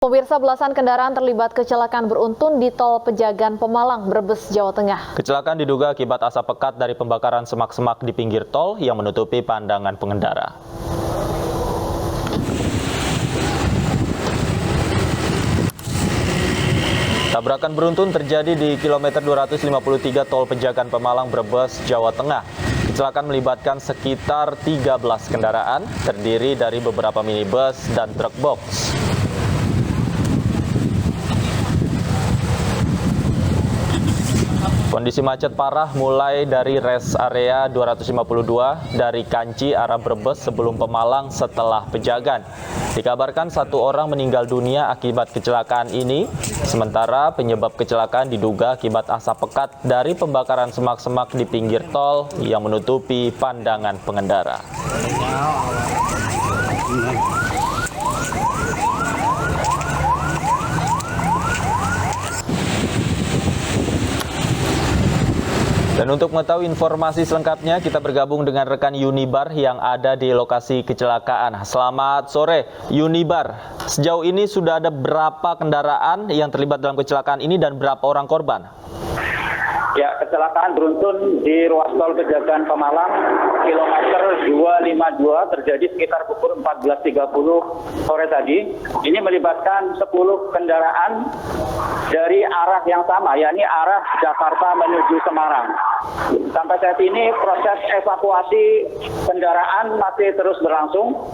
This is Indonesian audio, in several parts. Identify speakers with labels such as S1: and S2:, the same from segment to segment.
S1: Pemirsa, belasan kendaraan terlibat kecelakaan beruntun di Tol Pejagan Pemalang, Brebes, Jawa Tengah.
S2: Kecelakaan diduga akibat asap pekat dari pembakaran semak-semak di pinggir tol yang menutupi pandangan pengendara. Tabrakan beruntun terjadi di kilometer 253 Tol Pejagan Pemalang, Brebes, Jawa Tengah. Kecelakaan melibatkan sekitar 13 kendaraan, terdiri dari beberapa minibus dan truk box. Kondisi macet parah mulai dari rest area 252 dari Kanci arah Brebes sebelum Pemalang setelah Pejagan. Dikabarkan satu orang meninggal dunia akibat kecelakaan ini, sementara penyebab kecelakaan diduga akibat asap pekat dari pembakaran semak-semak di pinggir tol yang menutupi pandangan pengendara. Dan untuk mengetahui informasi selengkapnya, kita bergabung dengan rekan Yunibar yang ada di lokasi kecelakaan. Selamat sore, Yunibar. Sejauh ini sudah ada berapa kendaraan yang terlibat dalam kecelakaan ini dan berapa orang korban?
S3: Ya, kecelakaan beruntun di ruas tol Pejagan Pemalang, kilometer 252 terjadi sekitar pukul 14.30 sore tadi. Ini melibatkan 10 kendaraan dari arah yang sama, yakni arah Jakarta menuju Semarang. Sampai saat ini proses evakuasi kendaraan masih terus berlangsung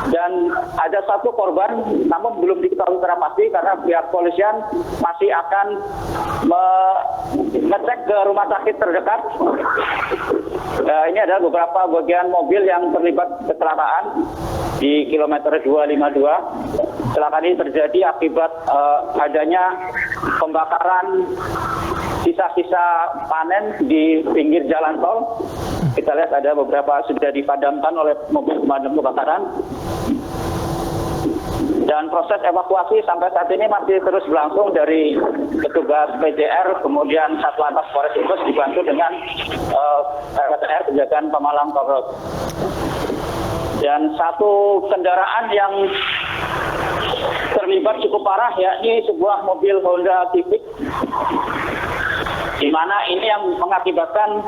S3: dan ada satu korban, namun belum diketahui secara pasti karena pihak polisian masih akan mengecek ke rumah sakit terdekat. Ini adalah beberapa bagian mobil yang terlibat kecelakaan di kilometer 252. Kecelakaan ini terjadi akibat adanya pembakaran sisa-sisa panen di pinggir jalan tol. Kita lihat ada beberapa sudah dipadamkan oleh mobil pemadam kebakaran. Dan proses evakuasi sampai saat ini masih terus berlangsung dari petugas PJR, kemudian Satlantas Polres Brebes dibantu dengan PTR Pejagan Pemalang Polres. Dan satu kendaraan yang terlibat cukup parah, yakni sebuah mobil Honda Civic, di mana ini yang mengakibatkan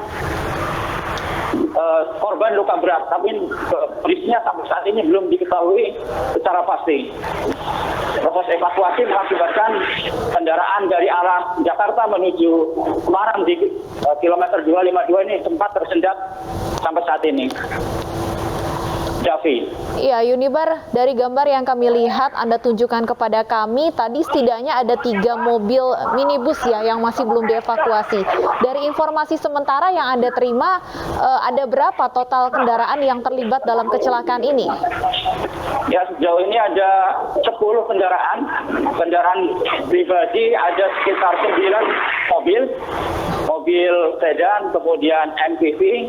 S3: korban luka berat, tapi kondisinya sampai saat ini belum diketahui secara pasti. Proses evakuasi mengakibatkan kendaraan dari arah Jakarta menuju Semarang di kilometer 252 ini sempat tersendat sampai saat ini. Davi.
S1: Iya, Yunibar, dari gambar yang kami lihat Anda tunjukkan kepada kami, tadi setidaknya ada 3 mobil minibus ya yang masih belum dievakuasi. Dari informasi sementara yang Anda terima, ada berapa total kendaraan yang terlibat dalam kecelakaan ini?
S3: Ya, sejauh ini ada 10 kendaraan. Kendaraan pribadi ada sekitar 9 mobil sedan, kemudian MPV.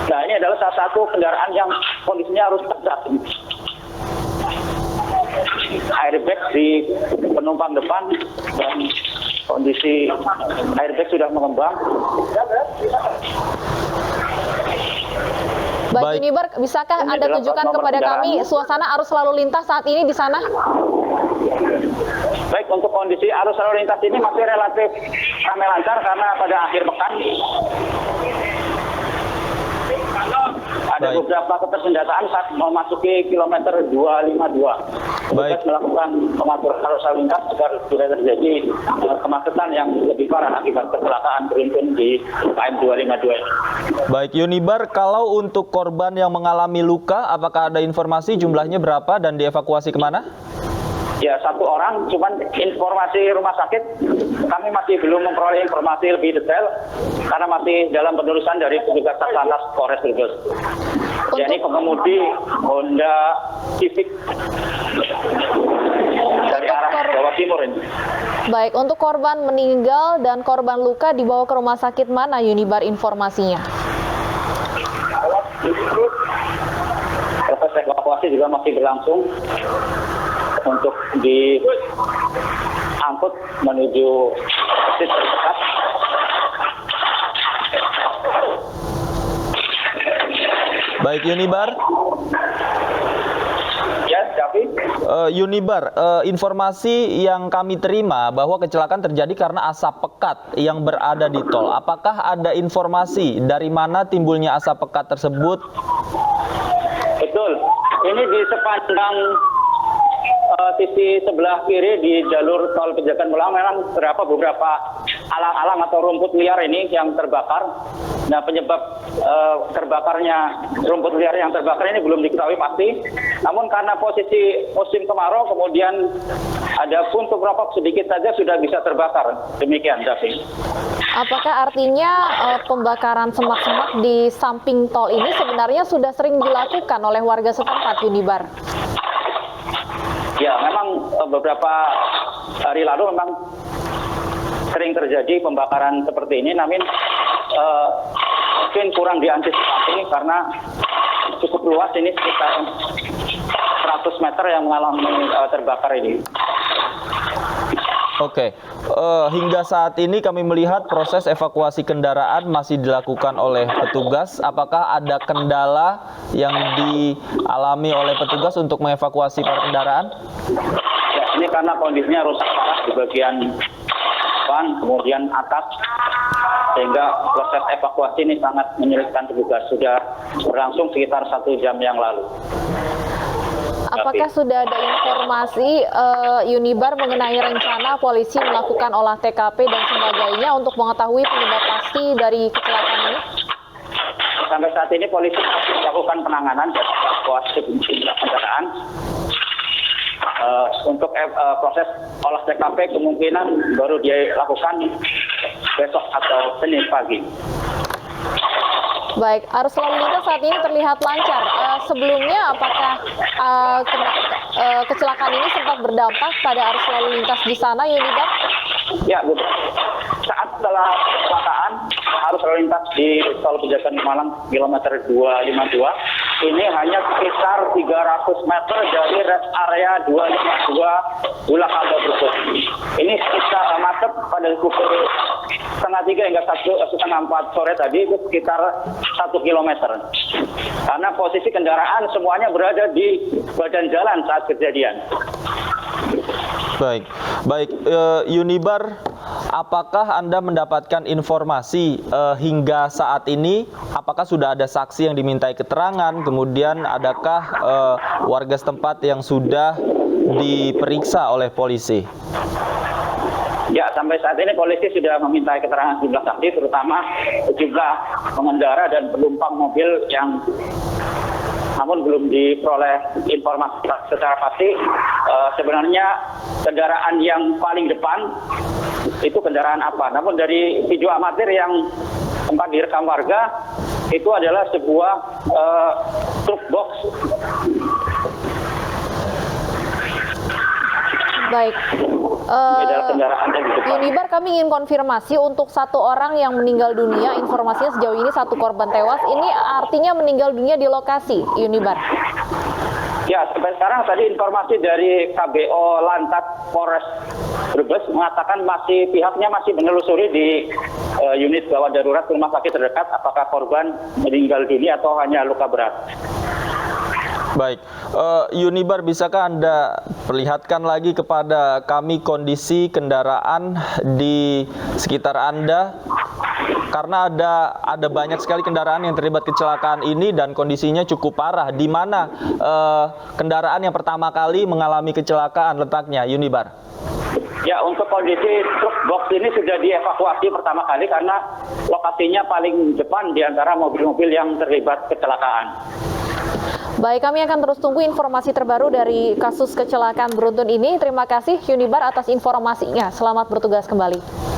S3: Nah, ini adalah salah satu kendaraan yang kondisinya harus tegak. Airbag di penumpang depan dan kondisi airbag sudah mengembang.
S1: Baik, Yunibar, bisakah Anda tunjukkan kepada kami suasana arus lalu lintas saat ini di sana?
S3: Baik, untuk kondisi arus lalu lintas ini masih relatif ramai lancar karena pada akhir pekan ada beberapa ketersendataan saat memasuki kilometer 252. Petugas melakukan pengaturan arus lalu lintas agar tidak terjadi kemacetan yang lebih parah akibat kecelakaan beruntun di KM 252 ini.
S2: Baik, Yunibar, kalau untuk korban yang mengalami luka, apakah ada informasi jumlahnya berapa dan dievakuasi kemana?
S3: Ya, 1 orang, cuman informasi rumah sakit kami masih belum memperoleh informasi lebih detail karena masih dalam penelusuran dari petugas Satlantas Polres Brebes. Jadi pengemudi Honda Civic dari arah Jawa Timur ini.
S1: Baik, untuk korban meninggal dan korban luka dibawa ke rumah sakit mana, Yunibar, informasinya?
S3: Proses evakuasi juga masih berlangsung untuk diangkut menuju titik terdekat.
S2: Baik, Yunibar.
S3: Ya, Raffi.
S2: Yunibar, informasi yang kami terima bahwa kecelakaan terjadi karena asap pekat yang berada di tol. Apakah ada informasi dari mana timbulnya asap pekat tersebut?
S3: Betul, ini di sepanjang sisi sebelah kiri di jalur tol Pejagan Malang memang terdapat beberapa alang-alang atau rumput liar ini yang terbakar. Nah, penyebab terbakarnya rumput liar yang terbakar ini belum diketahui pasti. Namun karena posisi musim kemarau, kemudian ada puntung rokok sedikit saja sudah bisa terbakar. Demikian, Davi.
S1: Apakah artinya pembakaran semak-semak di samping tol ini sebenarnya sudah sering dilakukan oleh warga setempat, Yunibar?
S3: Ya, memang beberapa hari lalu memang sering terjadi pembakaran seperti ini, namun mungkin kurang diantisipasi karena cukup luas ini, sekitar 100 meter yang mengalami terbakar ini.
S2: Oke, hingga saat ini kami melihat proses evakuasi kendaraan masih dilakukan oleh petugas. Apakah ada kendala yang dialami oleh petugas untuk mengevakuasi para kendaraan?
S3: Ya, ini karena kondisinya rusak parah di bagian depan, kemudian atas, sehingga proses evakuasi ini sangat menyulitkan petugas. Sudah berlangsung sekitar 1 jam yang lalu.
S1: Apakah sudah ada informasi Yunibar mengenai rencana polisi melakukan olah TKP dan sebagainya untuk mengetahui penyebab pasti dari kecelakaan ini?
S3: Sampai saat ini polisi masih melakukan penanganan dan evakuasi kendaraan. Untuk proses olah TKP kemungkinan baru dilakukan besok atau Senin pagi.
S1: Baik, arus lalu lintas saat ini terlihat lancar. Sebelumnya, apakah kecelakaan ini sempat berdampak pada arus lalu lintas di sana, Yunibar?
S3: Ya, betul. Saat setelah kecelakaan, arus lalu lintas di tol Pejagan Malang kilometer 252 ini hanya sekitar 300 meter dari rest area 252 Bulak Kalbar Brebes. Ini sekitar macet pada pukul 2:30 hingga 3:30 sore tadi, itu sekitar 1 kilometer. Karena posisi kendaraan semuanya berada di badan jalan saat kejadian.
S2: Baik, Yunibar, apakah Anda mendapatkan informasi hingga saat ini? Apakah sudah ada saksi yang dimintai keterangan? Kemudian adakah warga setempat yang sudah diperiksa oleh polisi?
S3: Ya, sampai saat ini polisi sudah memintai keterangan sejumlah saksi, terutama sejumlah pengendara dan penumpang mobil yang namun belum diperoleh informasi secara pasti. Sebenarnya kendaraan yang paling depan itu kendaraan apa. Namun dari video amatir yang sempat direkam warga, itu adalah sebuah truk box.
S1: Baik. Yunibar, kami ingin konfirmasi untuk 1 orang yang meninggal dunia, informasinya sejauh ini 1 korban tewas. Ini artinya meninggal dunia di lokasi, Yunibar?
S3: Ya, sampai sekarang tadi informasi dari KBO Lantas Polres Brebes mengatakan pihaknya masih menelusuri di unit gawat darurat rumah sakit terdekat apakah korban meninggal dunia atau hanya luka berat.
S2: Baik, Yunibar, bisakah Anda perlihatkan lagi kepada kami kondisi kendaraan di sekitar Anda? Karena ada banyak sekali kendaraan yang terlibat kecelakaan ini dan kondisinya cukup parah. Di mana kendaraan yang pertama kali mengalami kecelakaan letaknya, Yunibar?
S3: Ya, untuk kondisi truk box ini sudah dievakuasi pertama kali karena lokasinya paling depan di antara mobil-mobil yang terlibat kecelakaan.
S1: Baik, kami akan terus tunggu informasi terbaru dari kasus kecelakaan beruntun ini. Terima kasih Yunibar atas informasinya. Selamat bertugas kembali.